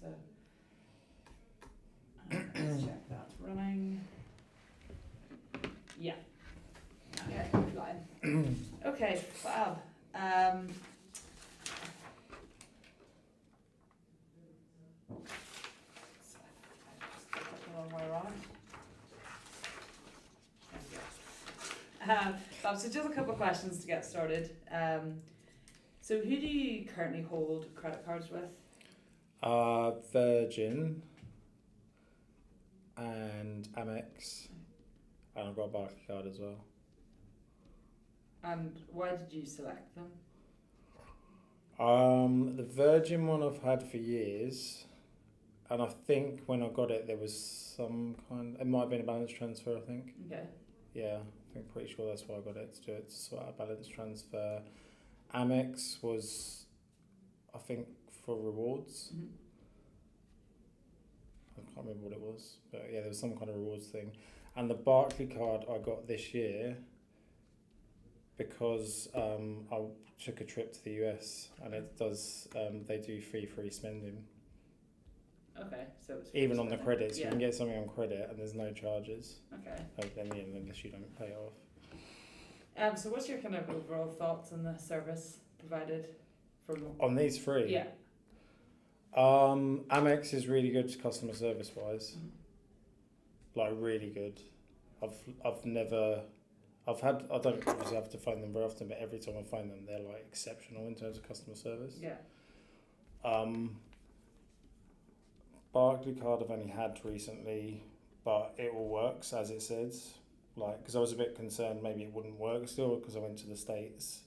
so let's check that's running. Yeah. Okay, fine. Okay, fab. So, just get the wrong way around. So just a couple of questions to get started. So who do you currently hold credit cards with? Virgin and Amex, and I've got a Barclays card as well. And why did you select them? The Virgin one I've had for years, and I think when I got it there was some kind. It might have been a balance transfer. I think. Okay. Yeah, I think pretty sure that's why I got it, to do it, to sort out a balance transfer. Amex was, I think, for rewards. Mm-hmm. I can't remember what it was, but yeah, there was some kind of rewards thing. And the Barclays card I got this year because I took a trip to the US, and it does they do free spending. Okay, so it's Even on the credits, yeah. you can get something on credit and there's no charges. Okay. Unless you don't pay it off. So what's your kind of overall thoughts on the service provided for On these three? Yeah. Amex is really good customer service wise. Mm-hmm. Like really good. I don't obviously have to phone them very often, but every time I phone them they're like exceptional in terms of customer service. Yeah. Barclays card I've only had recently, but it all works as it says. Like, because I was a bit concerned maybe it wouldn't work still because I went to the States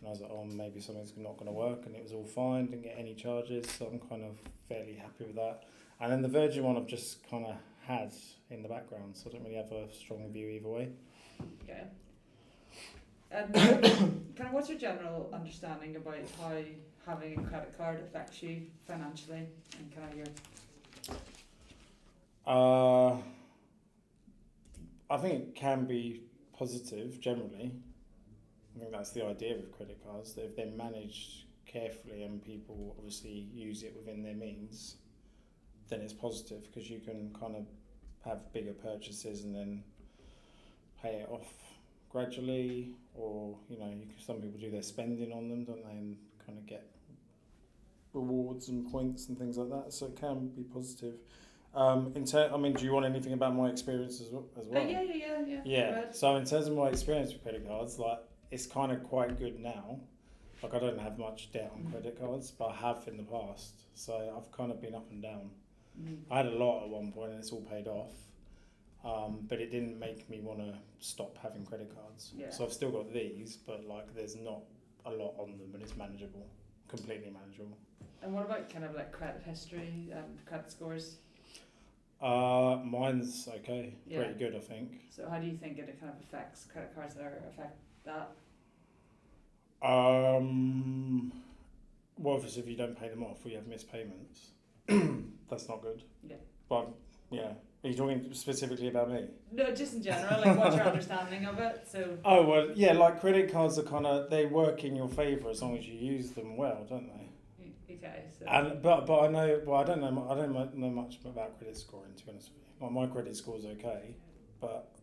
and I was like, oh, maybe something's not going to work, and it was all fine, didn't get any charges, so I'm kind of fairly happy with that. And then the Virgin one I've just kind of had in the background, so I don't really have a strong view either way. Okay. And kind of what's your general understanding about how having a credit card affects you financially and kind of your... I think it can be positive generally. I think that's the idea of credit cards, that if they're managed carefully and people obviously use it within their means, then it's positive because you can kind of have bigger purchases and then pay it off gradually, or some people do their spending on them, don't they, and kind of get rewards and points and things like that. So it can be positive. Do you want anything about my experience as well? Yeah. So in terms of my experience with credit cards, like it's kind of quite good now. Like I don't have much debt on credit cards, but I have in the past. So I've kind of been up and down. I had a lot at one point, and it's all paid off. But it didn't make me want to stop having credit cards. Yeah. So I've still got these, but like there's not a lot on them, and it's manageable, completely manageable. And what about kind of like credit history and credit scores? Mine's okay, pretty good, I think. So how do you think it kind of affects credit cards that affect that? Well, obviously if you don't pay them off or you have missed payments, that's not good. Yeah. But yeah, are you talking specifically about me? No, just in general, like what's your understanding of it? So. Oh well, yeah, like credit cards are they work in your favour as long as you use them well, don't they? Okay, so. But I know, well, I don't know much about credit scoring, to be honest with you. Well, my credit score's okay, but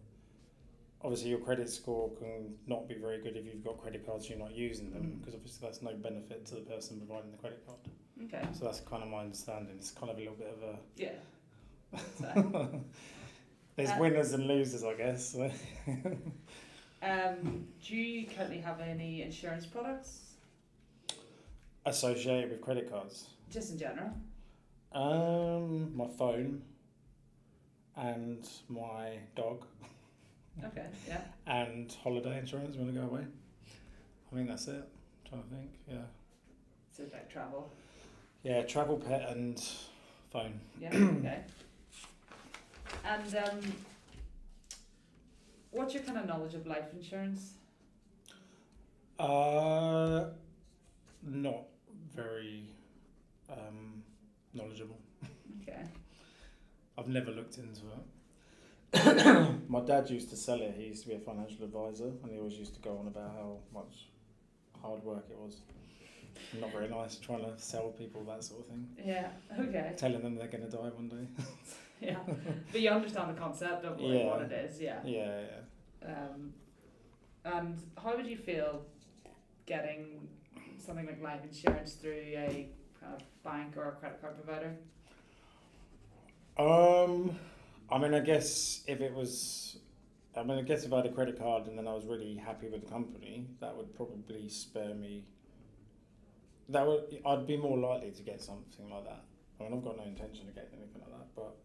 obviously your credit score can not be very good if you've got credit cards you're not using them, because obviously that's no benefit to the person providing the credit card. Okay. So that's kind of my understanding. It's kind of a little bit of a... Yeah. So. There's winners and losers, I guess. Do you currently have any insurance products? Associated with credit cards? Just in general? My phone and my dog. Okay, yeah. And holiday insurance when I go away. I think that's it. I'm trying to think, yeah. So like travel? Yeah, travel, pet and phone. Yeah, okay. And what's your kind of knowledge of life insurance? Not very knowledgeable. Okay. I've never looked into it. My dad used to sell it. He used to be a financial advisor, and he always used to go on about how much hard work it was. Not very nice trying to sell people that sort of thing. Yeah. Okay. Telling them they're going to die one day. Yeah. But you understand the concept of like, what it is. Yeah. Yeah. And how would you feel getting something like life insurance through a kind of bank or a credit card provider? I mean, I guess if I had a credit card and then I was really happy with the company, that would probably spur me. I'd be more likely to get something like that. I mean, I've got no intention of getting anything like that, but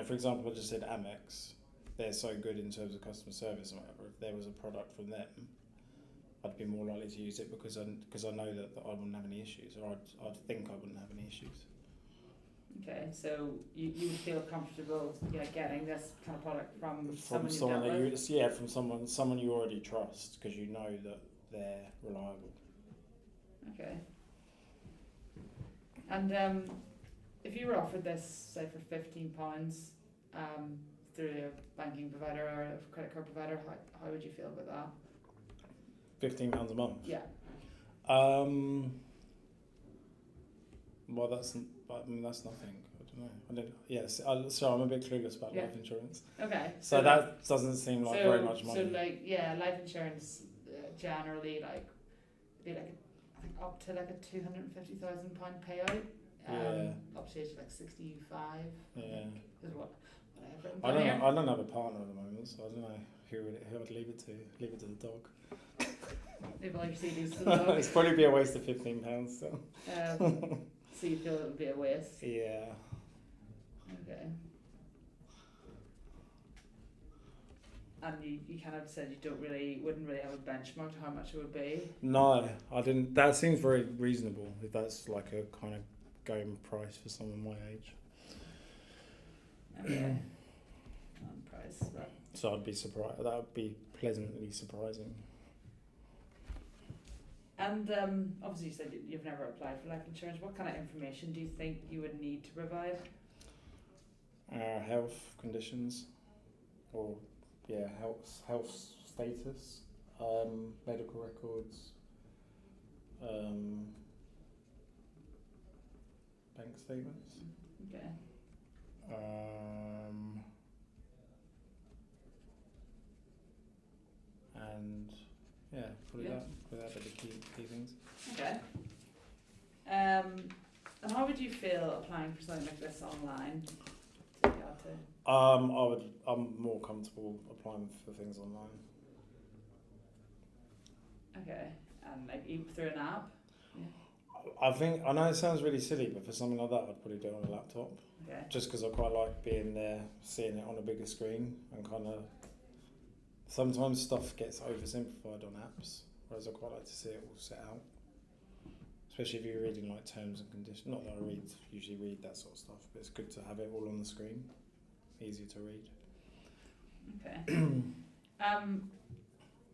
for example, I just said Amex. They're so good in terms of customer service and whatever. If there was a product from them, I'd be more likely to use it because I know that I wouldn't have any issues, or I'd think I wouldn't have any issues. Okay, so you would feel comfortable, getting this kind of product from someone from someone you already trust because you know that they're reliable. Okay. And if you were offered this, say for £15, through a banking provider or a credit card provider, how would you feel about that? £15 a month. Yeah. Well, that's nothing. I don't know. So I'm a bit clueless about life insurance. Okay. So that doesn't seem like very much money. So life insurance generally be like I think up to like a £250,000 payout. Up to age like 65. Yeah. Is what I don't have a partner at the moment, so I don't know who I'd leave it to. Leave it to the dog. Maybe like CDs to the dog. It's probably be a waste of £15 still. So you feel it would be a waste? Yeah. Okay. And you kind of said you wouldn't really have a benchmark to how much it would be? No, I didn't. That seems very reasonable if that's like a kind of going price for someone my age. Okay. Price. But so I'd be surprised. That would be pleasantly surprising. And obviously you said you've never applied for life insurance. What kind of information do you think you would need to provide? Health conditions, or health status, medical records, bank statements. Okay. And probably that are the key things. Okay. And how would you feel applying for something like this online? I'm more comfortable applying for things online. Okay, and like even through an app. Yeah. I know it sounds really silly, but for something like that, I'd probably do it on a laptop. Okay. Just because I quite like being there, seeing it on a bigger screen, and kind of. Sometimes stuff gets oversimplified on apps, whereas I quite like to see it all set out. Especially if you're reading like terms and conditions. Not that I usually read that sort of stuff, but it's good to have it all on the screen. Easier to read. Okay.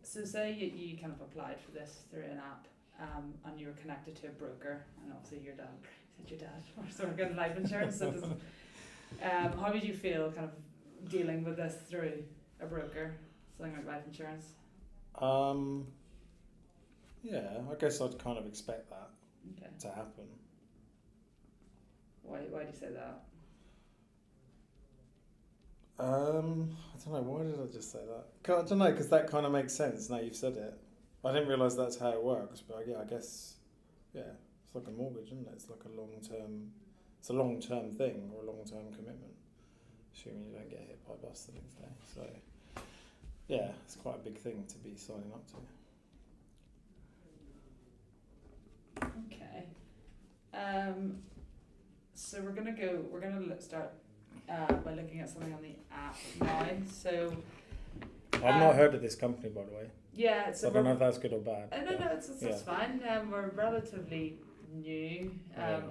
So say you kind of applied for this through an app, and you were connected to a broker, and obviously your dad was working in life insurance. So how would you feel kind of dealing with this through a broker? Something like life insurance? I guess I'd kind of expect that to happen. Why do you say that? I don't know, why did I just say that? I don't know, because that kind of makes sense now you've said it. I didn't realise that's how it works, but I guess, it's like a mortgage, isn't it? It's like a long-term thing, or a long-term commitment, assuming you don't get hit by a bus the next day. So, it's quite a big thing to be signing up to. Okay. So we're gonna start by looking at something on the app now. So I've not heard of this company, by the way. Yeah, so I don't know if that's good or bad. No, it's fine. We're relatively new.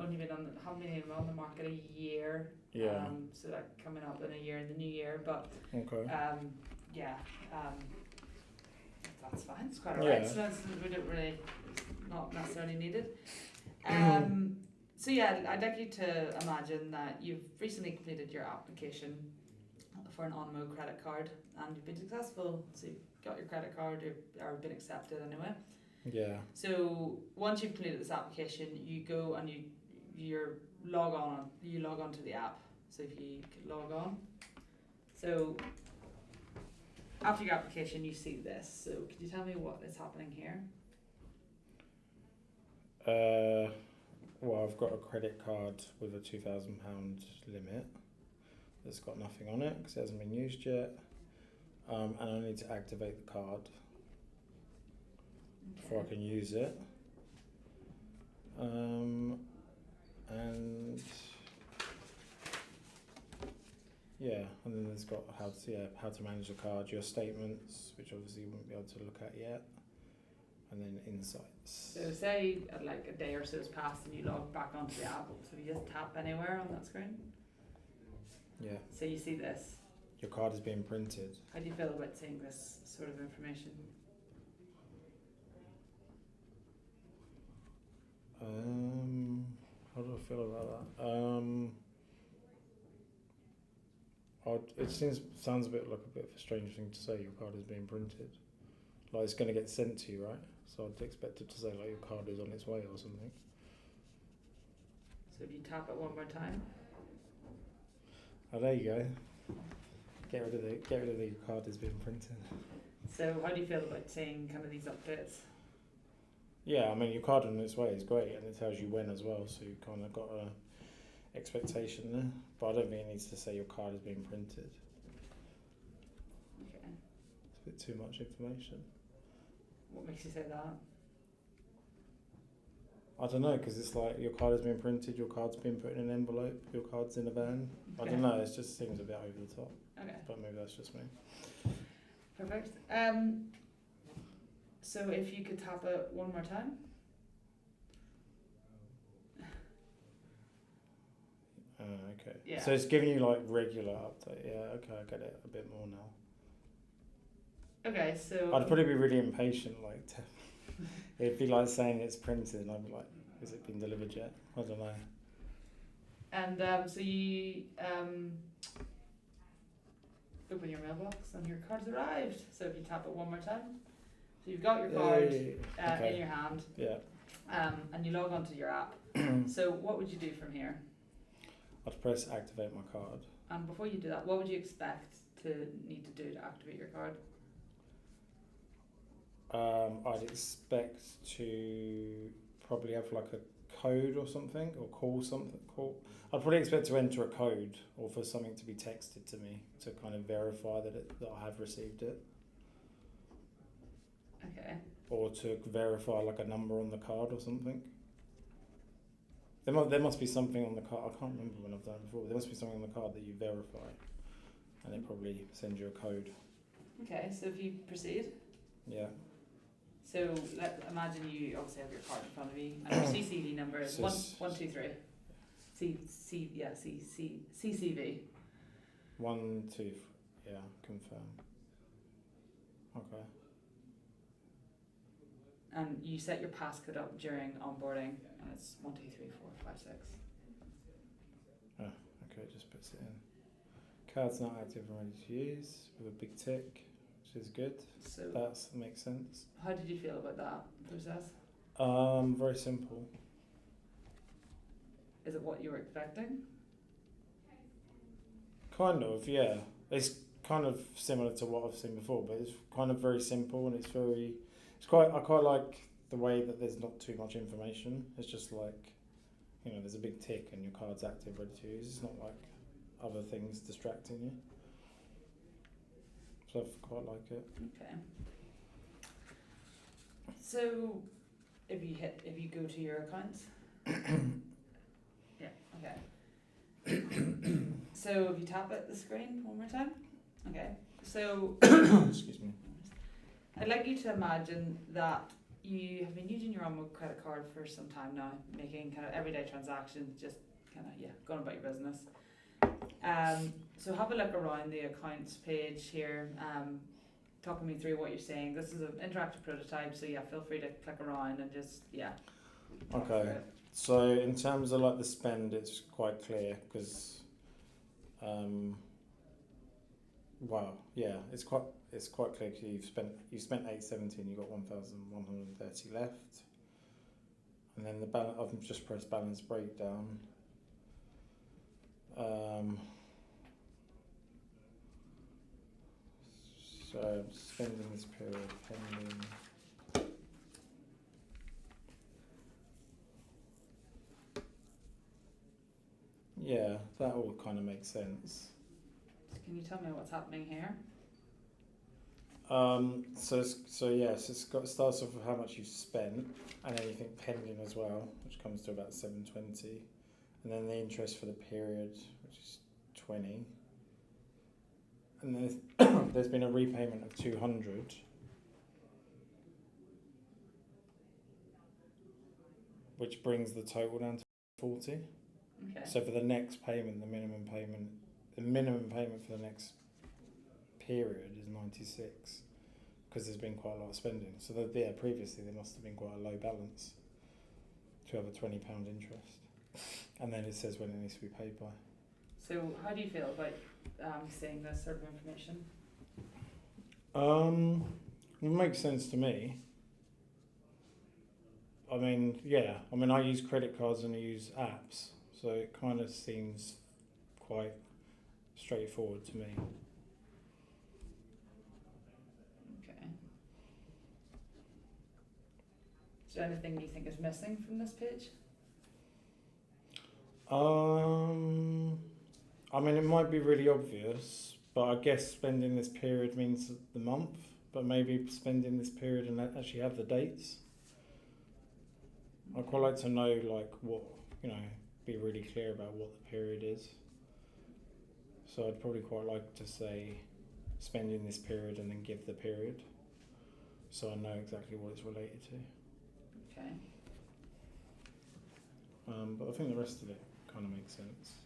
Only been haven't been on the market a year. Yeah. So like coming up in a year in the new year, but okay. That's fine. It's quite alright. So we don't really, not necessarily needed. So I'd like you to imagine that you've recently completed your application for an Onmo credit card, and you've been successful. So you've got your credit card or been accepted anyway. Yeah. So once you've completed this application, you go and you log on to the app. So if you log on, so after your application, you see this. So could you tell me what is happening here? Well, I've got a credit card with a £2,000 limit that's got nothing on it because it hasn't been used yet, and I need to activate the card before I can use it. And yeah, and then there's got how to manage the card, your statements, which obviously you won't be able to look at yet, and then insights. So say like a day or so has passed and you log back onto the app. So you just tap anywhere on that screen. Yeah. So you see this. Your card is being printed. How do you feel about seeing this sort of information? How do I feel about that? It sounds a bit like a bit of a strange thing to say. Your card is being printed, like it's going to get sent to you, right? So I'd expect it to say like your card is on its way or something. So if you tap it one more time. Oh, there you go. Get rid of the your card is being printed. So how do you feel about seeing kind of these updates? Yeah, I mean your card on its way is great, and it tells you when as well, so you kind of got a expectation there. But I don't think it needs to say your card is being printed. Okay. It's a bit too much information. What makes you say that? I don't know, because it's like your card has been printed, your card's been put in an envelope, your card's in a van. Okay. I don't know, it just seems a bit over the top. Okay. But maybe that's just me. Perfect. So if you could tap it one more time. Okay. Yeah. So it's giving you like regular update. Yeah, okay, I get it a bit more now. Okay, so I'd probably be really impatient, like it'd be like saying it's printed and I'd be like, has it been delivered yet? I don't know. And so you open your mailbox and your card's arrived. So if you tap it one more time. So you've got your card Okay. in your hand. Yeah. And you log onto your app. So what would you do from here? I'd press activate my card. And before you do that, what would you expect to need to do to activate your card? I'd expect to probably have like a code or something, or I'd probably expect to enter a code or for something to be texted to me to kind of verify that I have received it. Okay. Or to verify like a number on the card or something. There must be something on the card. I can't remember when I've done it before. There must be something on the card that you verify, and it probably sends you a code. Okay, so if you proceed. Yeah. So imagine you obviously have your card in front of you, and your CCV number is 123. CCV. 1, 2, yeah, confirm. Okay. And you set your passcode up during onboarding, and it's 1, 2, 3, 4, 5, 6. Oh, okay, it just puts it in. Card's not active and ready to use with a big tick, which is good. So that makes sense. How did you feel about that process? Very simple. Is it what you were expecting? Kind of, yeah. It's kind of similar to what I've seen before, but it's kind of very simple, and I quite like the way that there's not too much information. It's just like, there's a big tick and your card's active, ready to use. It's not like other things distracting you. So I quite like it. Okay. So if you go to your accounts. Yeah, okay. So if you tap at the screen one more time. Okay. So excuse me. I'd like you to imagine that you have been using your own credit card for some time now, making kind of everyday transactions, just kind of going about your business. So have a look around the accounts page here, talking me through what you're saying. This is an interactive prototype, so feel free to click around and just Okay. So in terms of like the spend, it's quite clear because Wow, yeah, it's quite clear. 'Cause you've spent 870 and you've got 1,130 left, and then the balance. I've just pressed balance breakdown. So I'm spending this period pending. Yeah, that all kind of makes sense. Can you tell me what's happening here? Starts off with how much you've spent and anything pending as well, which comes to about 720, and then the interest for the period, which is 20, and then there's been a repayment of 200, which brings the total down to 40. Okay. So for the next payment, the minimum payment for the next period is 96, because there's been quite a lot of spending. So previously there must have been quite a low balance to have a £20 interest, and then it says when it needs to be paid by. So how do you feel about seeing this sort of information? It makes sense to me. I mean, yeah. I mean, I use credit cards and I use apps, so it kind of seems quite straightforward to me. Okay. Is there anything you think is missing from this page? I mean, it might be really obvious, but I guess spending this period means the month, but maybe spending this period and actually have the dates. I'd quite like to know, like, what, be really clear about what the period is. So I'd probably quite like to say spending this period and then give the period, so I know exactly what it's related to. Okay. But I think the rest of it kind of makes sense.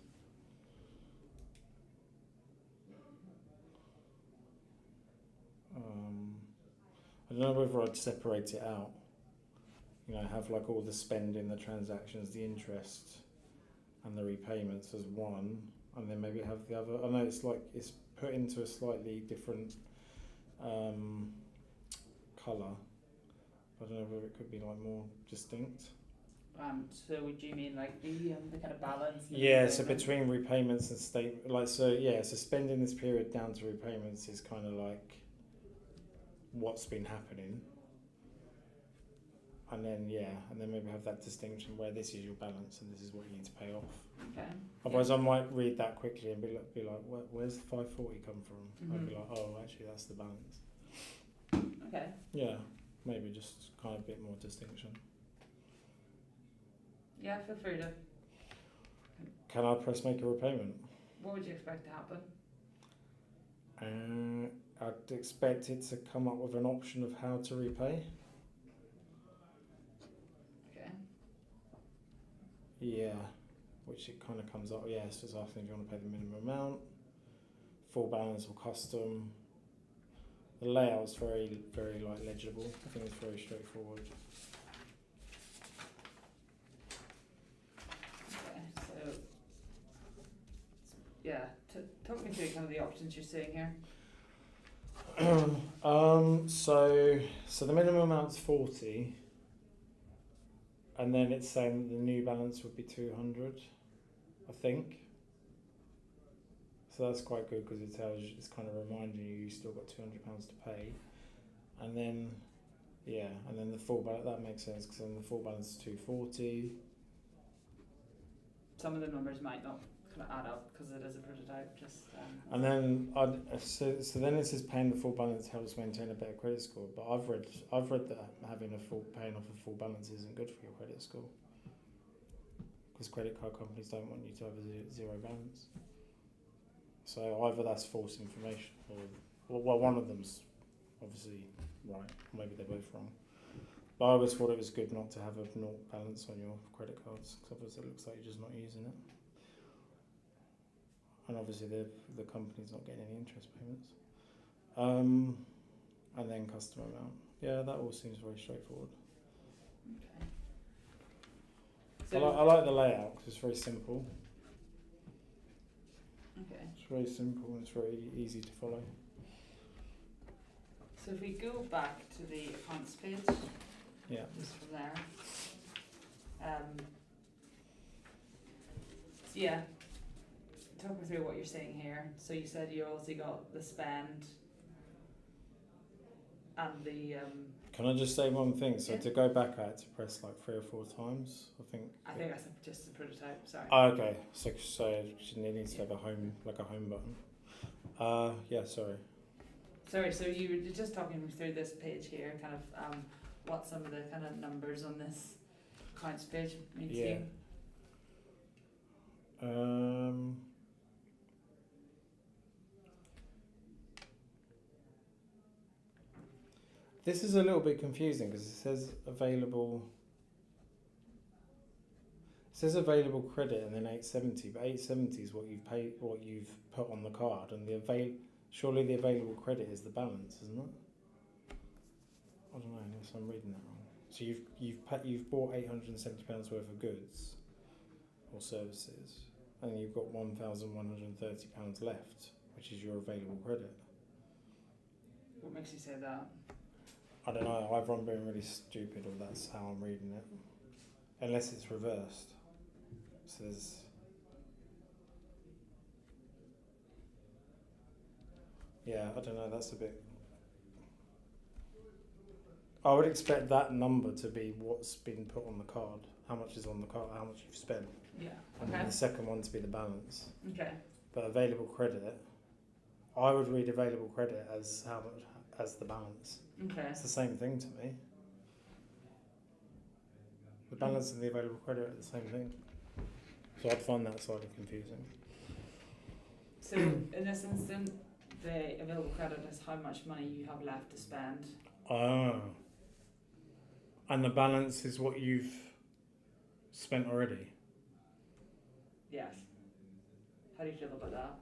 I don't know whether I'd separate it out. Have like all the spending, the transactions, the interest, and the repayments as one, and then maybe have the other. I know it's put into a slightly different colour. I don't know whether it could be like more distinct. So would you mean like the kind of balance? Yeah, so between repayments and so spending this period down to repayments is kind of like what's been happening. And then maybe have that distinction where this is your balance and this is what you need to pay off. Okay. Otherwise, I might read that quickly and be like, where's the 540 come from? Mm-hmm. I'd be like, oh, actually, that's the balance. Okay. Yeah, maybe just kind of a bit more distinction. Yeah, feel free to. Can I press make a repayment? What would you expect to happen? I'd expect it to come up with an option of how to repay. Okay. Yeah, which it kind of comes up. Yeah, it's just asking if you want to pay the minimum amount, full balance or custom. The layout's very, very legible. I think it's very straightforward. Okay, so yeah, talk me through kind of the options you're seeing here. So the minimum amount's 40, and then it's saying that the new balance would be 200, I think. So that's quite good because it's kind of reminding you still got £200 to pay, and then the full balance, that makes sense because then the full balance is 240. Some of the numbers might not kind of add up because it is a prototype. And then so then it says paying the full balance helps maintain a better credit score, but I've read that paying off a full balance isn't good for your credit score because credit card companies don't want you to have a zero balance. So either that's false information or one of them's obviously right, maybe they're both wrong. But I always thought it was good not to have a naught balance on your credit cards because otherwise it looks like you're just not using it. And obviously the company's not getting any interest payments. And then customer amount. Yeah, that all seems very straightforward. Okay. I like the layout because it's very simple. Okay. very simple and it's very easy to follow. So if we go back to the accounts page, Yeah. just from there. So yeah, talk me through what you're saying here. So you said you also got the spend and the Can I just say one thing? So Yeah. to go back, I had to press like 3 or 4 times. I think that's just a prototype. Sorry. Oh, okay. So it needs to have a home button. Yeah. Sorry. Sorry. So you were just talking me through this page here, kind of what some of the kind of numbers on this accounts page mean to Yeah. you. This is a little bit confusing because it says available. It says available credit and then 870, but 870 is what you've paid, what you've put on the card, and surely the available credit is the balance, isn't it? I don't know, unless I'm reading that wrong. So you've bought £870 worth of goods or services, and you've got £1,130 left, which is your available credit. What makes you say that? I don't know. Either I'm being really stupid or that's how I'm reading it, unless it's reversed. So there's. Yeah, I don't know. That's a bit. I would expect that number to be what's been put on the card. How much is on the card? How much you've spent. Yeah. And Okay. then the second one to be the balance. Okay. But available credit, I would read available credit as how much as the balance. Okay. It's the same thing to me. The balance and the available credit are the same thing. So I'd find that slightly confusing. So in this instant, the available credit is how much money you have left to spend. Oh. And the balance is what you've spent already? Yes. How do you feel about that?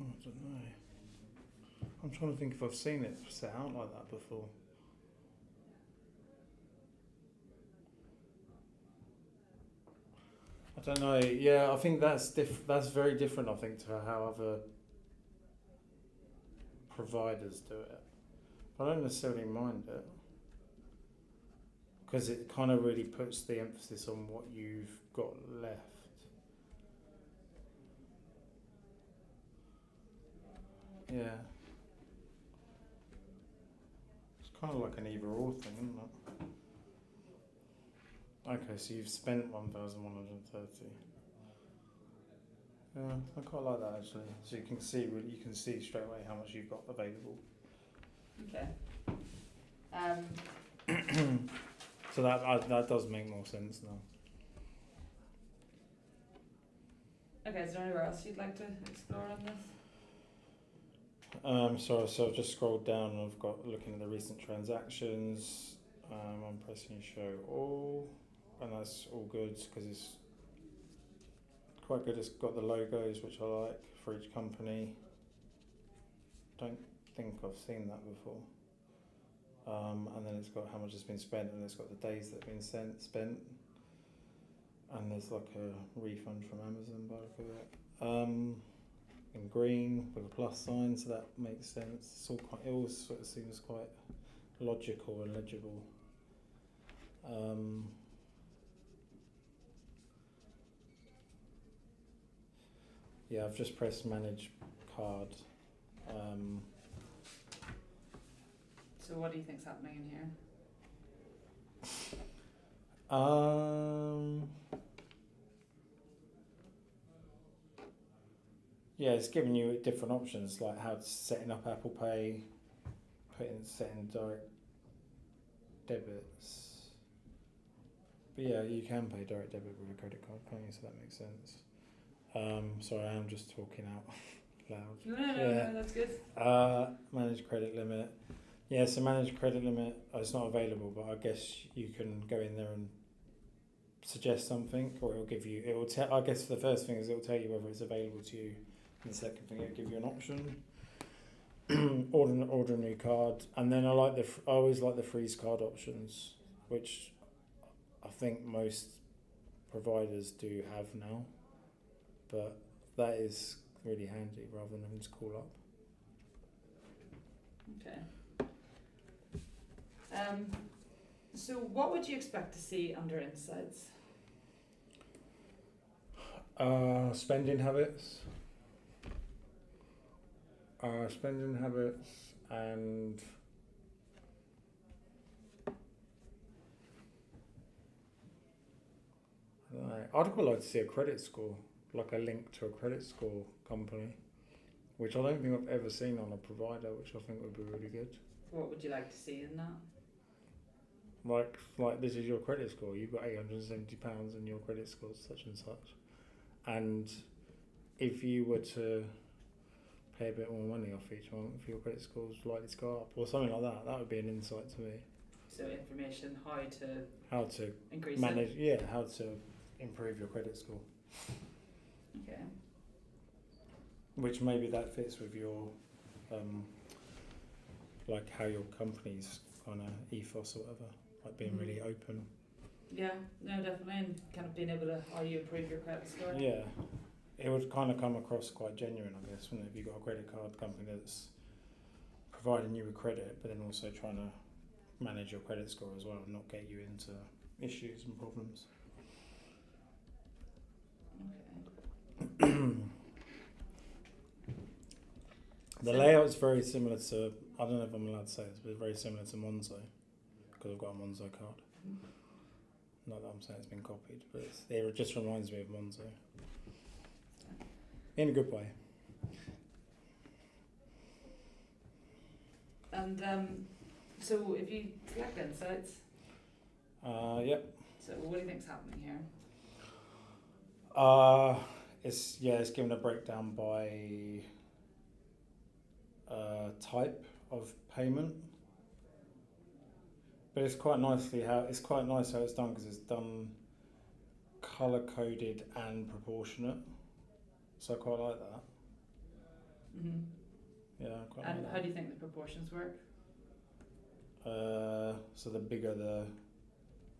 Oh, I don't know. I'm trying to think if I've seen it set out like that before. I don't know. Yeah, I think that's very different, I think, to how other providers do it. I don't necessarily mind it, because it kind of really puts the emphasis on what you've got left. Yeah. It's kind of like an either or thing, isn't it? Okay, so you've spent 1,130. Yeah, I quite like that actually. So you can see straight away how much you've got available. Okay. So that does make more sense now. Okay, is there anywhere else you'd like to explore on this? So I've just scrolled down and I've got looking at the recent transactions. I'm pressing show all, and that's all good because it's quite good. It's got the logos which I like for each company. Don't think I've seen that before. And then it's got how much has been spent, and it's got the days that have been spent. And there's like a refund from Amazon by the look of it. In green with a plus sign, so that makes sense. It all sort of seems quite logical and legible. Yeah, I've just pressed manage card. So what do you think's happening in here? Yeah, it's giving you different options like how to setting up Apple Pay, setting direct debits. But yeah, you can pay direct debit with a credit card, can't you? So that makes sense. Sorry, I am just talking out loud. No, that's good. Manage credit limit. Yeah, so manage credit limit. It's not available, but I guess you can go in there and suggest something, or it'll give you. I guess the first thing is it'll tell you whether it's available to you, and the second thing it'll give you an option. order a new card, and then I always like the freeze card options, which I think most providers do have now, but that is really handy rather than having to call up. Okay. So what would you expect to see under insights? Spending habits. And I don't know, I'd quite like to see a credit score, like a link to a credit score company, which I don't think I've ever seen on a provider, which I think would be really good. What would you like to see in that? Like this is your credit score. You've got £870 and your credit score's such and such. And if you were to pay a bit more money off each month, your credit score's likely to go up or something like that. That would be an insight to me. So information how to increase manage, it. how to improve your credit score. Okay. Which maybe that fits with your like how your company's kind of ethos or whatever, like being really open. Yeah, no, definitely, and kind of being able to how you improve your credit score. Yeah, it would kind of come across quite genuine, I guess, wouldn't it? If you've got a credit card company that's providing you with credit, but then also trying to manage your credit score as well and not get you into issues and problems. Okay. The layout's very similar to, I don't know if I'm allowed to say this, but it's very similar to Monzo, because I've got a Monzo card. Not that I'm saying it's been copied, but it just reminds me of Monzo. In a good way. And so if you collect insights, Yep. so what do you think's happening here? It's given a breakdown by type of payment, but it's quite nice how it's done, because it's done color coded and proportionate. So I quite like that. Mhm. Yeah, I quite And like that. how do you think the proportions work? So the bigger the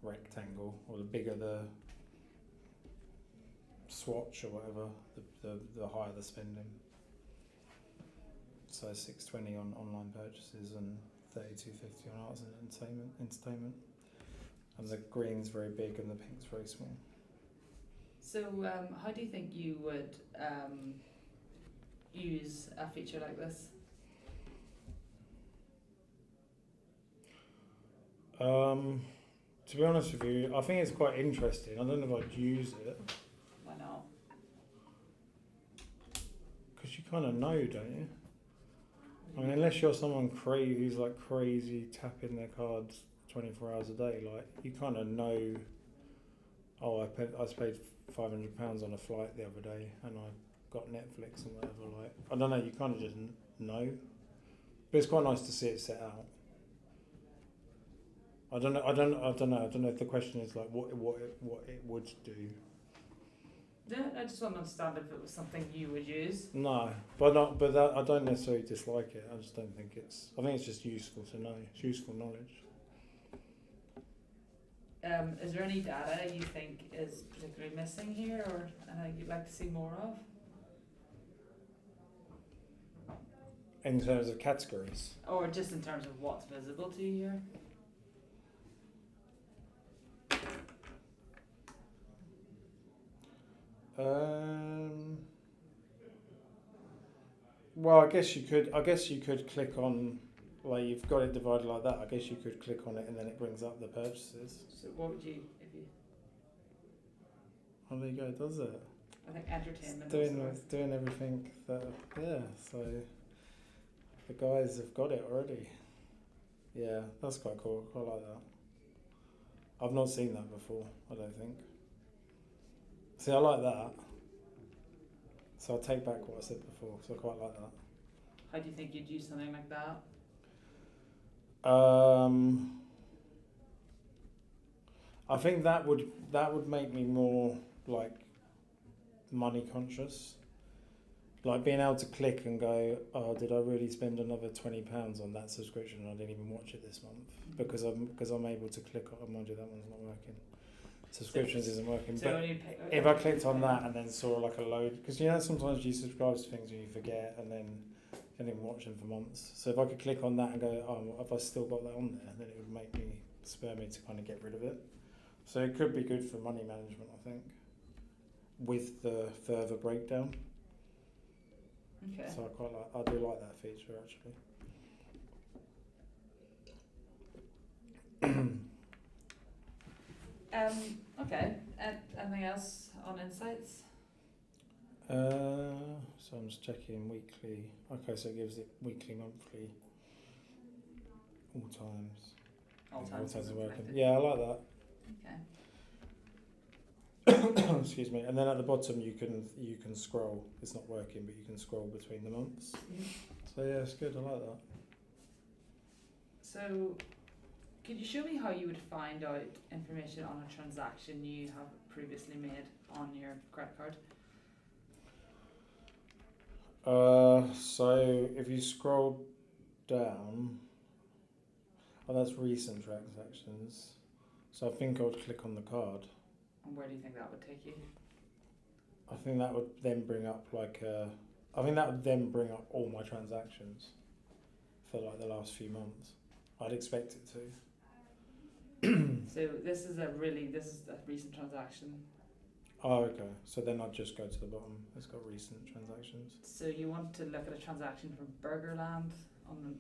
rectangle, or the bigger the swatch or whatever, the higher the spending. So $6.20 on online purchases and $32.50 on arts and entertainment. And the green's very big and the pink's very small. So how do you think you would use a feature like this? To be honest with you, I think it's quite interesting. I don't know if I'd use it. Why not? Because you kind of know, don't you? I mean, unless you're someone who's like crazy tapping their cards 24 hours a day, like you kind of know. Oh, I paid £500 on a flight the other day, and I got Netflix and whatever. Like, I don't know. You kind of just know, but it's quite nice to see it set out. I don't know if the question is like what it would do. Yeah, I just want to understand if it was something you would use. No, but I don't necessarily dislike it. I just don't think it's. I think it's just useful to know. It's useful knowledge. Is there any data you think is particularly missing here, or anything you'd like to see more of? In terms of categories? Or just in terms of what's visible to you here? Well, I guess you could click on, like you've got it divided like that. I guess you could click on it and then it brings up the purchases. So what would you, if you? Oh, there you go. Does it? I think entertainment. It's doing everything that. Yeah. So the guys have got it already. Yeah, that's quite cool. I like that. I've not seen that before. I don't think. See, I like that. So I'll take back what I said before, because I quite like that. How do you think you'd use something like that? I think that would make me more like money conscious. Like being able to click and go, oh, did I really spend another £20 on that subscription? I didn't even watch it this month because I'm able to click on. Mind you, that one's not working. subscriptions isn't working. So But when you pay, if I clicked on that and then saw like a load, because you know sometimes you subscribe to things and you forget and then you don't even watch them for months. So if I could click on that and go, oh, have I still got that on there, then it would make me spur me to kind of get rid of it. So it could be good for money management, I think, with the further breakdown. okay. So I do like that feature actually. Okay. Anything else on insights? So I'm just checking weekly. Okay, so it gives it weekly, monthly, all times. All All times times are working. connected. Yeah, I like that. Okay. Excuse me. And then at the bottom you can scroll. It's not working, but you can scroll between the months. So yeah, it's good. I like that. So, could you show me how you would find out information on a transaction you have previously made on your credit card? So if you scroll down, oh, that's recent transactions. So I think I would click on the card. And where do you think that would take you? I think that would then bring up all my transactions for like the last few months. I'd expect it to. So this is a recent transaction. Oh, okay. So then I'd just go to the bottom. It's got recent transactions. So you want to look at a transaction from Burgerland on the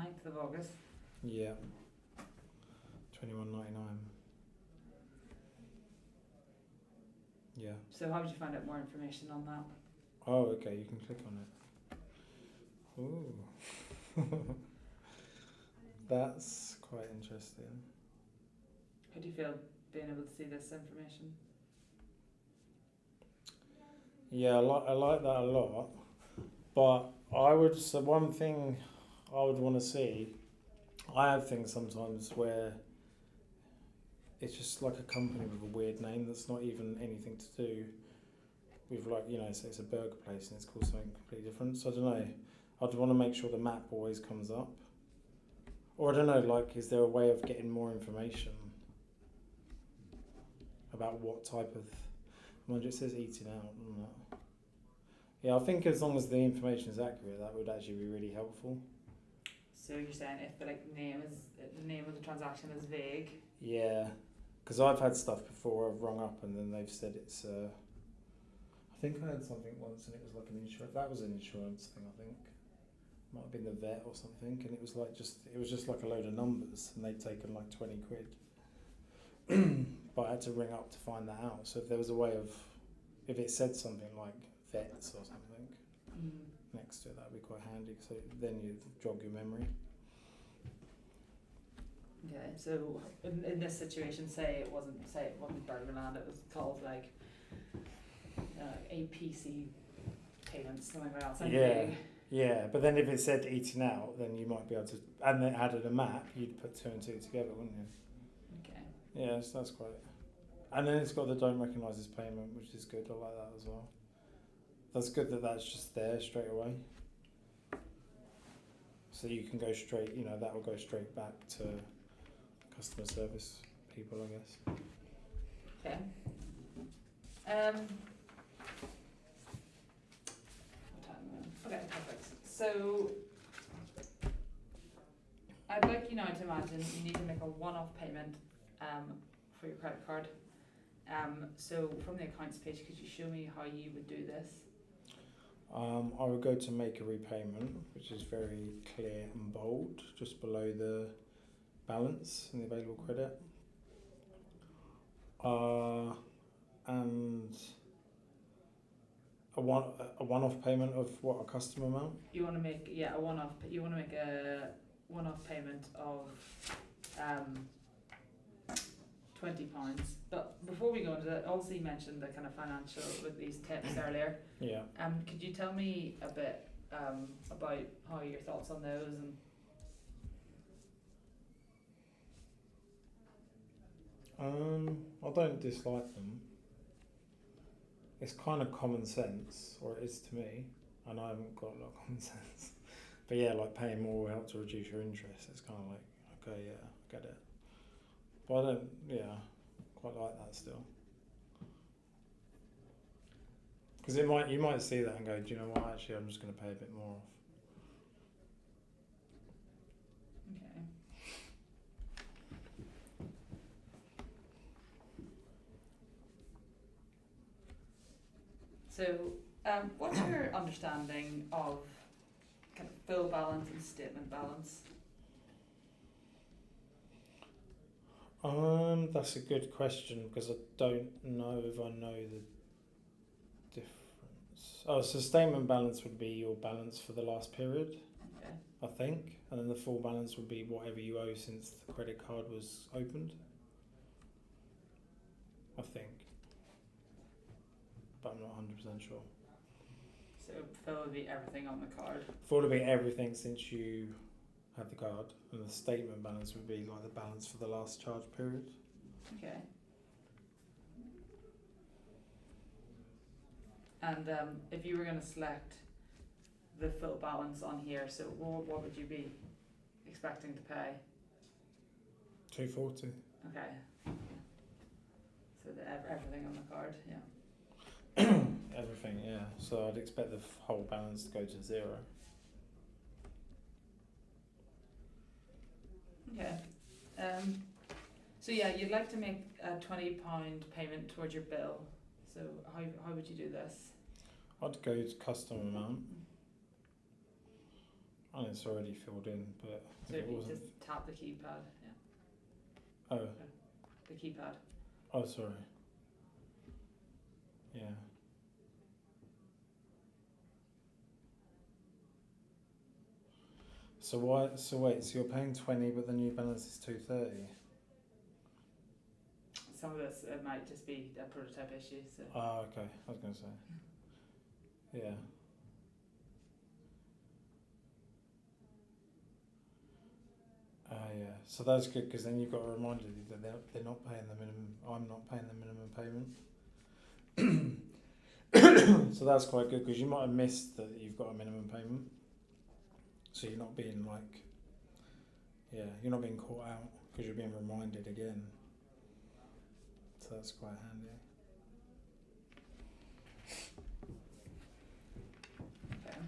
9th of August. Yeah. $21.99. Yeah. So how would you find out more information on that? Oh, okay. You can click on it. Ooh. That's quite interesting. How do you feel being able to see this information? Yeah, I like that a lot. But so one thing I would want to see, I have things sometimes where it's just like a company with a weird name that's not even anything to do with, like, you know, say it's a burger place and it's called something completely different. So I don't know. I'd want to make sure the map always comes up. Or I don't know, like, is there a way of getting more information about what type of... I mean, it says eating out, doesn't it? Yeah, I think as long as the information is accurate, that would actually be really helpful. So you're saying if the name of the transaction is vague? Yeah, because I've had stuff before I've rung up and then they've said it's... I think I had something once and it was like an insurance... That was an insurance thing, I think. Might have been the vet or something, and it was just like a load of numbers and they'd taken like 20 quid. But I had to ring up to find that out. So if there was a way of... If it said something like vets or something next to it, that would be quite handy, so then you jog your memory. Okay, so in this situation, say it wasn't Burgerland, it was called like APC payments, something like that. Yeah, yeah. But then if it said eating out, then you might be able to, and then added a map, you'd put two and two together, wouldn't you? Okay. Yeah, so that's quite. And then it's got the don't recognise this payment, which is good. I like that as well. That's good that that's just there straight away. So you can go straight, you know, that will go straight back to customer service people, I guess. Okay. Okay, perfect. So I'd like you now to imagine you need to make a one-off payment for your credit card. So from the accounts page, could you show me how you would do this? I would go to make a repayment, which is very clear and bold, just below the balance and the available credit. And a one-off payment of what, a customer amount? You want to make a one-off. You want to make a one-off payment of £20. But before we go into that, also you mentioned the kind of financial with these tips earlier. Yeah. Could you tell me a bit about how your thoughts on those and? I don't dislike them. It's kind of common sense, or it is to me, and I haven't got a lot of common sense. But yeah, like paying more will help to reduce your interest. It's kind of like, okay, yeah, I get it. But I don't, yeah, quite like that still. Because you might see that and go, do you know what? Actually, I'm just going to pay a bit more off. Okay. So, what's your understanding of kind of bill balance and statement balance? That's a good question because I don't know if I know the difference. Oh, so statement balance would be your balance for the last period, Okay. I think, and then the full balance would be whatever you owe since the credit card was opened. I think, but I'm not 100% sure. So fill would be everything on the card. Full would be everything since you had the card, and the statement balance would be like the balance for the last charge period. Okay. And if you were going to select the full balance on here, so what would you be expecting to pay? 240. Okay. So everything on the card, yeah. Everything, yeah. So I'd expect the whole balance to go to 0. Okay. So yeah, you'd like to make a £20 payment towards your bill. So how would you do this? I'd go to custom amount. And it's already filled in, but So if if it you wasn't. just tap the keypad, yeah. Oh, The keypad. oh, sorry. Yeah. So why? So wait. So you're paying 20, but the new balance is 230. Some of this it might just be a prototype issue. So Ah, okay. I was going to say. Yeah. Yeah. So that's good because then you've got a reminder that they're not paying the minimum. I'm not paying the minimum payment. So that's quite good because you might have missed that you've got a minimum payment. So you're not being like, yeah, you're not being caught out because you're being reminded again. So that's quite handy. okay.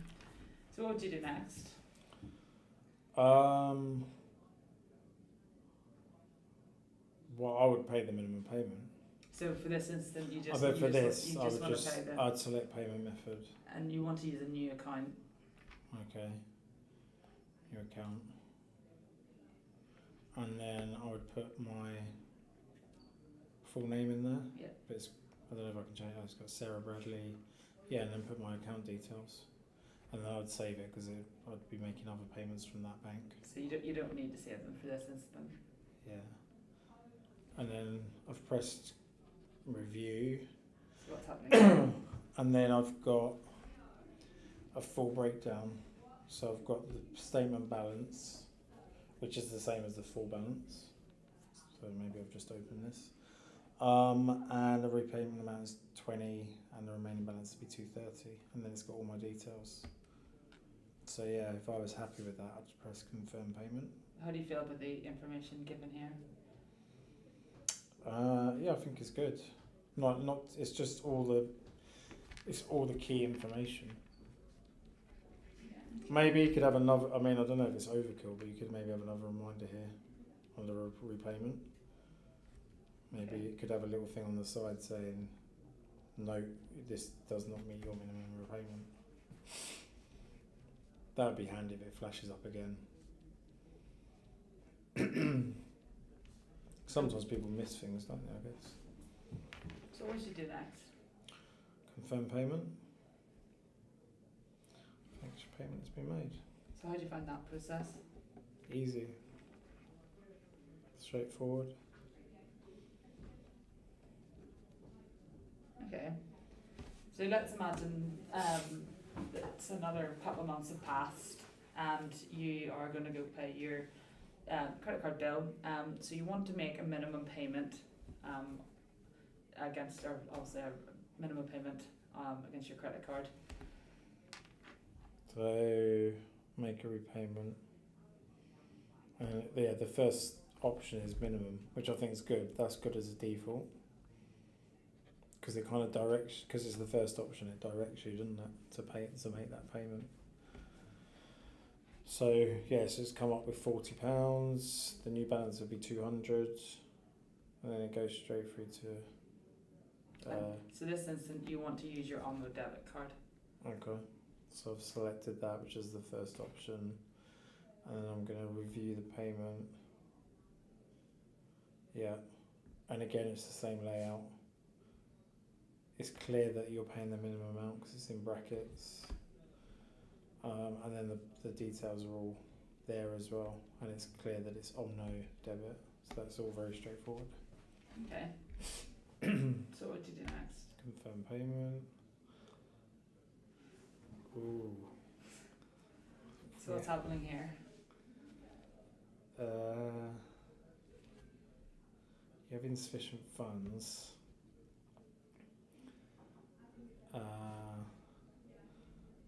So what would you do next? Well, I would pay the minimum payment. So for this instant, you just I bet for you this, just I would want just, to pay the, I'd select payment method. and you want to use a new account. Okay. Your account. And then I would put my full name in there. Yeah. But it's, I don't know if I can change it. It's got Sarah Bradley. Yeah, and then put my account details. And then I'd save it because I'd be making other payments from that bank. So you don't need to save them for this instant. Yeah. And then I've pressed review. So what's happening? And then I've got a full breakdown. So I've got the statement balance, which is the same as the full balance. So maybe I've just opened this. And the repayment amount is 20 and the remaining balance would be 230. And then it's got all my details. So yeah, if I was happy with that, I'd just press confirm payment. How do you feel about the information given here? Yeah, I think it's good. Not. It's just all the key information. Yeah. Maybe you could have another. I mean, I don't know if it's overkill, but you could maybe have another reminder here on the repayment. Maybe Okay. you could have a little thing on the side saying, "No, this does not meet your minimum repayment." That would be handy if it flashes up again. Sometimes people miss things, don't they, I guess. So what should you do next? Confirm payment. Thanks, your payment has been made. So how do you find that process? Easy. Straightforward. Okay. So let's imagine it's another couple of months have passed and you are going to go pay your credit card bill. So you want to make a minimum payment against, or I'll say a minimum payment against your credit card. So make a repayment. And yeah, the first option is minimum, which I think is good. That's good as a default. Because it kind of directs, because it's the first option, it directs you, doesn't it, to make that payment. So yes, it's come up with £40. The new balance would be 200, and then it goes straight through to. So this instant, you want to use your on-road debit card. Okay, so I've selected that, which is the first option, and then I'm going to review the payment. Yeah, and again it's the same layout. It's clear that you're paying the minimum amount because it's in brackets, and then the details are all there as well, and it's clear that it's no debit, so that's all very straightforward. Okay. So what do you do next? Confirm payment. Ooh. So what's happening here? You have insufficient funds.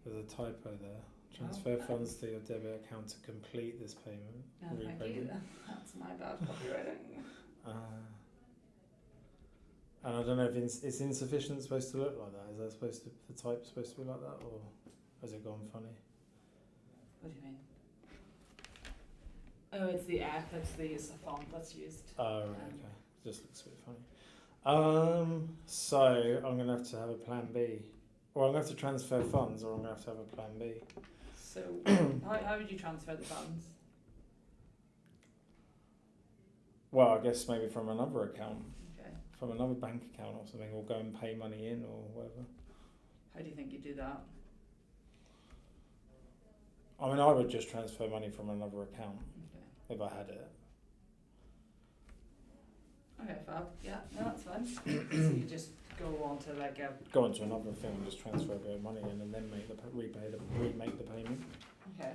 There's a typo there. Transfer funds to your debit account to complete this payment. No, thank you. That's my bad copywriting. And I don't know if is insufficient supposed to look like that? Is that supposed to, the type supposed to be like that, or has it gone funny? What do you mean? Oh, it's the app. It's the font that's used. Oh, right, okay. Just looks a bit funny. So I'm gonna have to have a plan B. Or I'm gonna have to transfer funds, or I'm gonna have to have a plan B. So how would you transfer the funds? Well, I guess maybe from another account. Okay. From another bank account or something, or go and pay money in or whatever. How do you think you do that? I mean, I would just transfer money from another account if I had it. Okay, fab. Yeah, no, that's fine. So you just go on to like a... Go on to another thing and just transfer a bit of money in and then make remake the payment. Okay.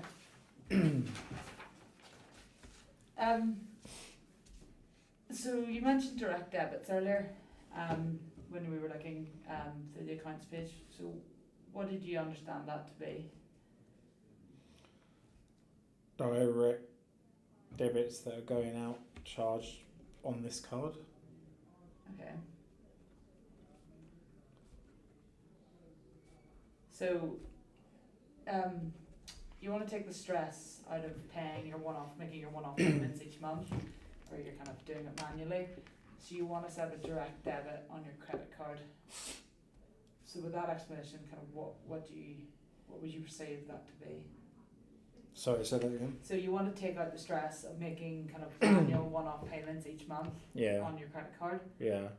So you mentioned direct debits earlier when we were looking through the accounts page. So what did you understand that to be? Direct debits that are going out charged on this card. Okay. So you want to take the stress out of making your one-off payments each month, or you're kind of doing it manually. So you want to set a direct debit on your credit card. So with that explanation, kind of what would you perceive that to be? Sorry, say that again. So you want to take out the stress of making kind of annual one-off payments each month on your credit card. Yeah.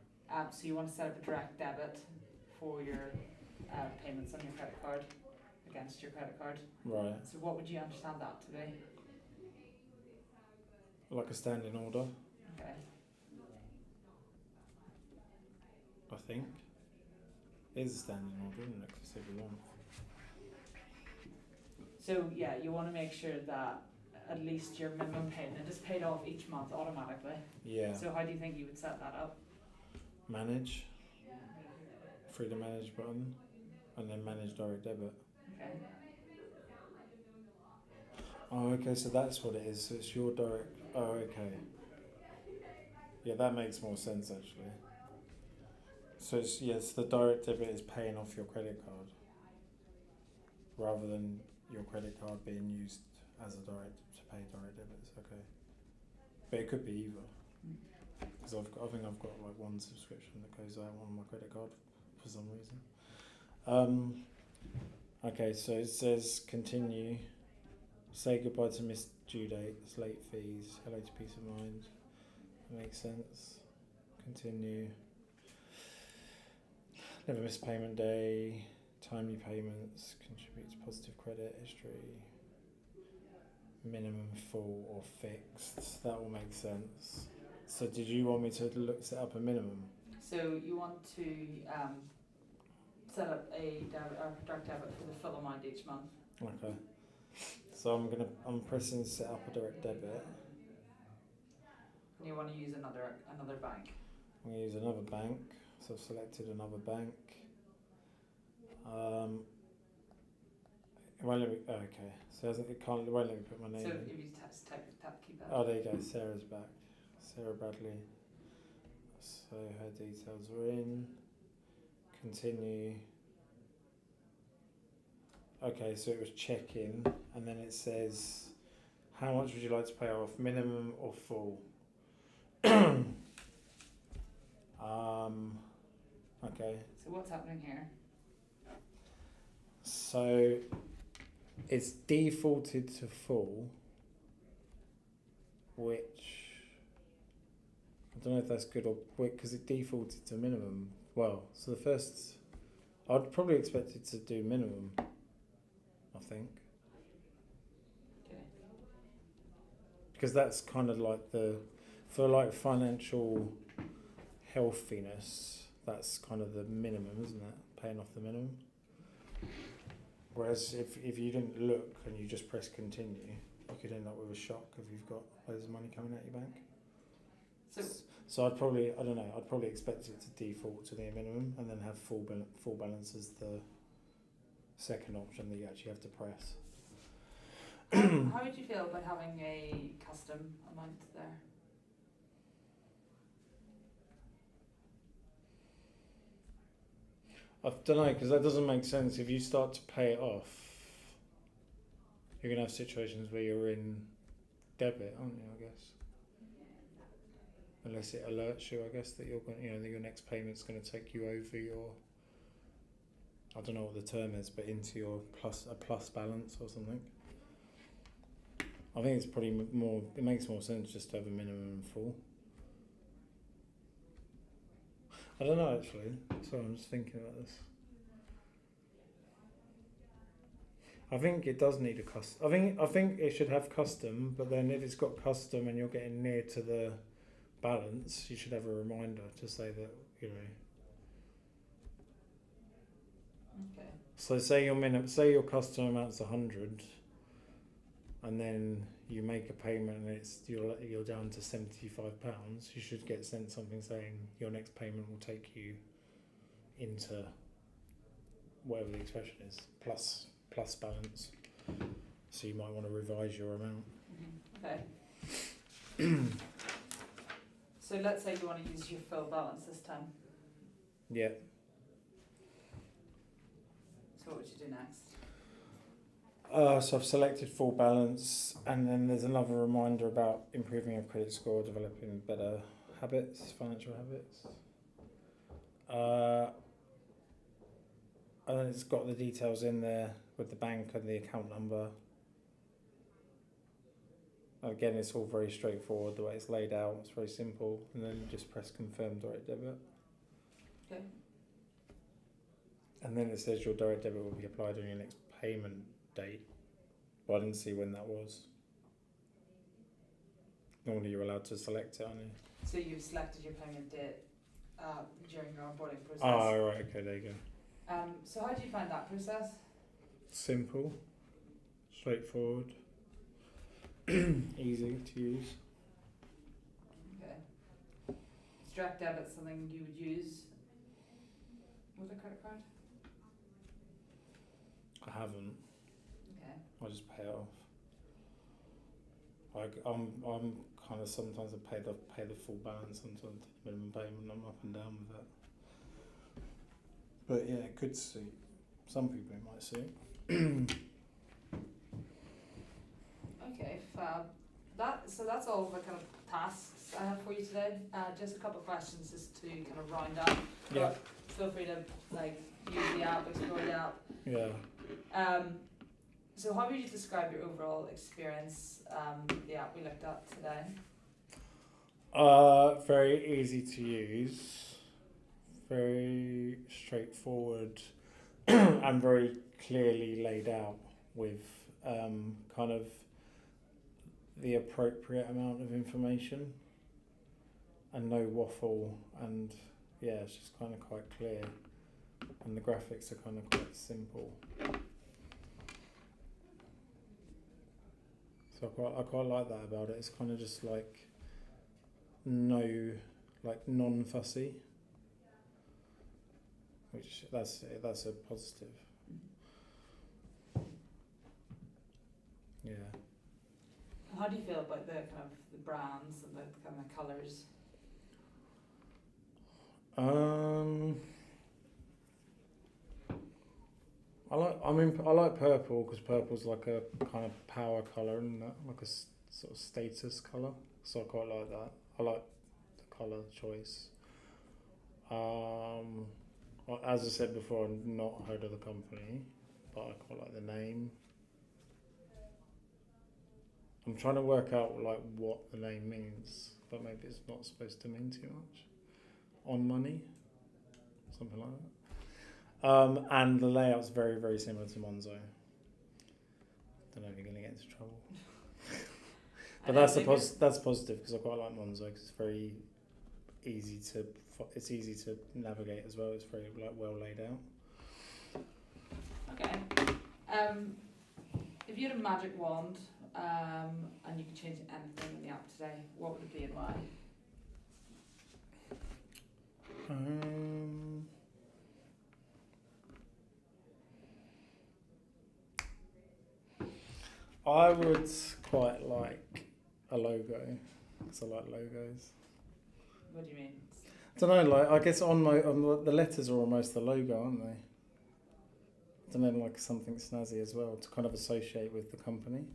So you want to set up a direct debit for your payments on your credit card against your credit card. Right. So what would you understand that to be? Like a standing order, Okay. I think. It is a standing order, isn't it? 'Cause every month. So yeah, you want to make sure that at least your minimum payment is paid off each month automatically. Yeah. So how do you think you would set that up? Manage. Through the manage button, and then manage direct debit. Okay. Oh, okay, so that's what it is. So it's your direct. Oh, okay. Yeah, that makes more sense actually. So it's, yes, the direct debit is paying off your credit card, rather than your credit card being used as a to pay direct debits. Okay, but it could be either. Because I think I've got like one subscription that goes out on my credit card for some reason. Okay, so it says continue. Say goodbye to missed due dates, late fees, hello to peace of mind. That makes sense. Continue. Never miss payment day. Timely payments contribute to positive credit history. Minimum full or fixed. That all makes sense. So did you want me to set up a minimum? So you want to set up a direct debit for the full amount each month. Okay. So I'm pressing set up a direct debit. And you want to use another bank. I'm going to use another bank. So I've selected another bank. It won't let me. Oh, okay. So it won't let me put my name So in. if you tap keypad. Oh, there you go. Sarah's back. Sarah Bradley. So her details are in. Continue. Okay, so it was check-in, and then it says, how much would you like to pay off, minimum or full? Okay. So what's happening here? So it's defaulted to full, which I don't know if that's good or because it defaulted to minimum. Well, so the first, I'd probably expect it to do minimum, I think. Okay. Because that's kind of like for like financial healthiness, that's kind of the minimum, isn't it? Paying off the minimum. Whereas if you didn't look and you just press continue, you could end up with a shock if you've got loads of money coming out your bank. So I'd probably expect it to default to the minimum and then have full balance as the second option that you actually have to press. How would you feel about having a custom amount there? I don't know, because that doesn't make sense. If you start to pay it off, you're going to have situations where you're in debit, aren't you, I guess? Unless it alerts you, I guess, that you're going, that your next payment's going to take you over your, I don't know what the term is, but into your plus balance or something. I think it's probably more, it makes more sense just to have a minimum and full. I don't know, actually. Sorry, I'm just thinking about this. I think it does need a custom. I think it should have custom, but then if it's got custom and you're getting near to the balance, you should have a reminder to say that, Okay. So say your custom amount's 100, and then you make a payment and you're down to £75. You should get sent something saying your next payment will take you into whatever the expression is, plus balance. So you might want to revise your amount. Okay. So let's say you want to use your full balance this time. Yeah. So what would you do next? So I've selected full balance, and then there's another reminder about improving your credit score, developing better financial habits. And then it's got the details in there with the bank and the account number. Again, it's all very straightforward the way it's laid out. It's very simple, and then you just press confirm direct debit. Okay. And then it says your direct debit will be applied on your next payment date. But I didn't see when that was. Normally you're allowed to select it, aren't you? So you've selected your payment date during your onboarding process. Oh, right, okay, there you go. So how do you find that process? Simple, straightforward, easy to use. Okay. Is direct debit something you would use with a credit card? I haven't. Okay. I just pay it off. I'm kind of sometimes I pay the full balance, sometimes the minimum payment. I'm up and down with that. But yeah, it could suit some people. It might suit. Okay, fab. So that's all the kind of tasks I have for you today. Just a couple of questions just to kind of round up. Yeah. But feel free to use the app, explore the app. Yeah. So how would you describe your overall experience, the app we looked at today? Very easy to use, very straightforward, and very clearly laid out with kind of the appropriate amount of information and no waffle, and yeah, it's just kind of quite clear, and the graphics are kind of quite simple. So I quite like that about it. It's kind of just like non-fussy, which that's a positive. Yeah. how do you feel about the kind of the brands and the kind of colours? I like purple because purple's like a kind of power colour and that, like a sort of status colour. So I quite like that. I like the colour choice. As I said before, I've not heard of the company, but I quite like the name. I'm trying to work out like what the name means, but maybe it's not supposed to mean too much. On money, something like that. And the layout's very, very similar to Monzo. Don't know if you're going to get into trouble. But that's positive because I quite like Monzo because it's very easy to navigate as well. It's very well laid out. Okay. If you had a magic wand and you could change anything in the app today, what would it be and why? I would quite like a logo because I like logos. What do you mean? I don't know, like I guess on the letters are almost the logo, aren't they? I don't know, like something snazzy as well to kind of associate with the company.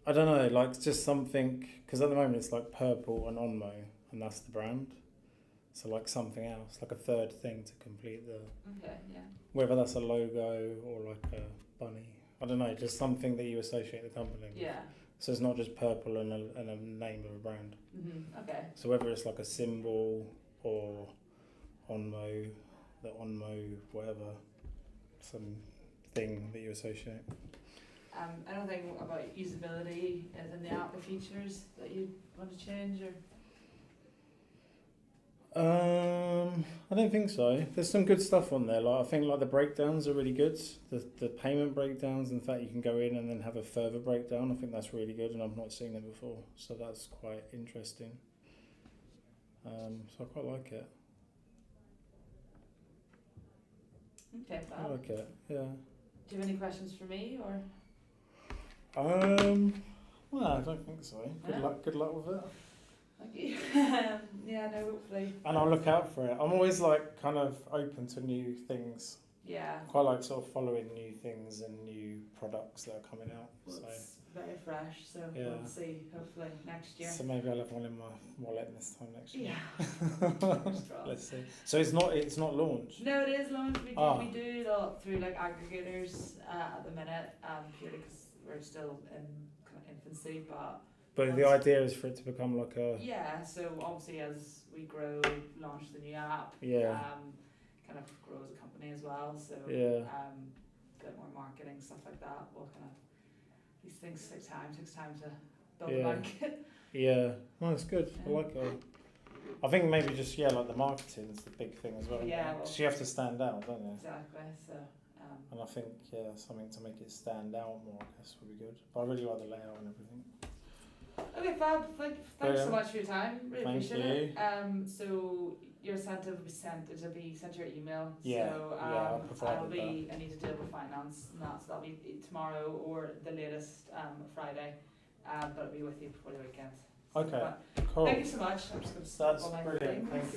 I don't know, like just something, because at the moment it's like purple and Onmo, and that's the brand. So like something else, like a third thing to complete the. Okay, yeah. Whether that's a logo or like a bunny, I don't know, just something that you associate the company with. Yeah. So it's not just purple and a name of a brand. Okay. So whether it's like a symbol or Onmo, the Onmo whatever, some thing that you associate. Anything about usability in the app or features that you want to change or? I don't think so. There's some good stuff on there. Like I think like the breakdowns are really good. The payment breakdowns, in fact, you can go in and then have a further breakdown. I think that's really good, and I've not seen it before, so that's quite interesting. So I quite like it. Okay, I like it. Yeah. Do you have any questions for me or? Well, I don't think so. Good luck with it. Thank you. Yeah, no, hopefully. And I'll look out for it. I'm always like kind of open to new things. Yeah. Quite like sort of following new things and new products that are coming out. Well, so it's very fresh, so yeah. we'll see. Hopefully next year. So maybe I'll have one in my wallet this time next year. Yeah. Let's see. So it's not launched. No, it is launched. We do it all through like aggregators at the minute, purely because we're still in kind of infancy, But the idea is for it to become like a. Yeah. So obviously, as we grow, launch the new app. Yeah. Kind of grow as a company as well. So yeah. A bit more marketing stuff like that. We'll kind of these things takes time to build Yeah. a market. Yeah. No, it's good. Yeah. I like it. I think maybe just like the marketing is the big thing as well. Yeah. Because you have to stand out, don't you? Exactly. So. And I think something to make it stand out more, I guess, would be good. But I really like the layout and everything. Okay, Fab. Thanks so much for your time. Really Thank appreciate you. it. So your incentive will be sent. It'll be sent to your email. Yeah. So I'll provide I need to deal with finance, and so that'll be tomorrow or the latest Friday. But it'll be with you before the weekend. Okay. But cool. thank you so much. I'm just going to stop all my brilliant. things. Thank you.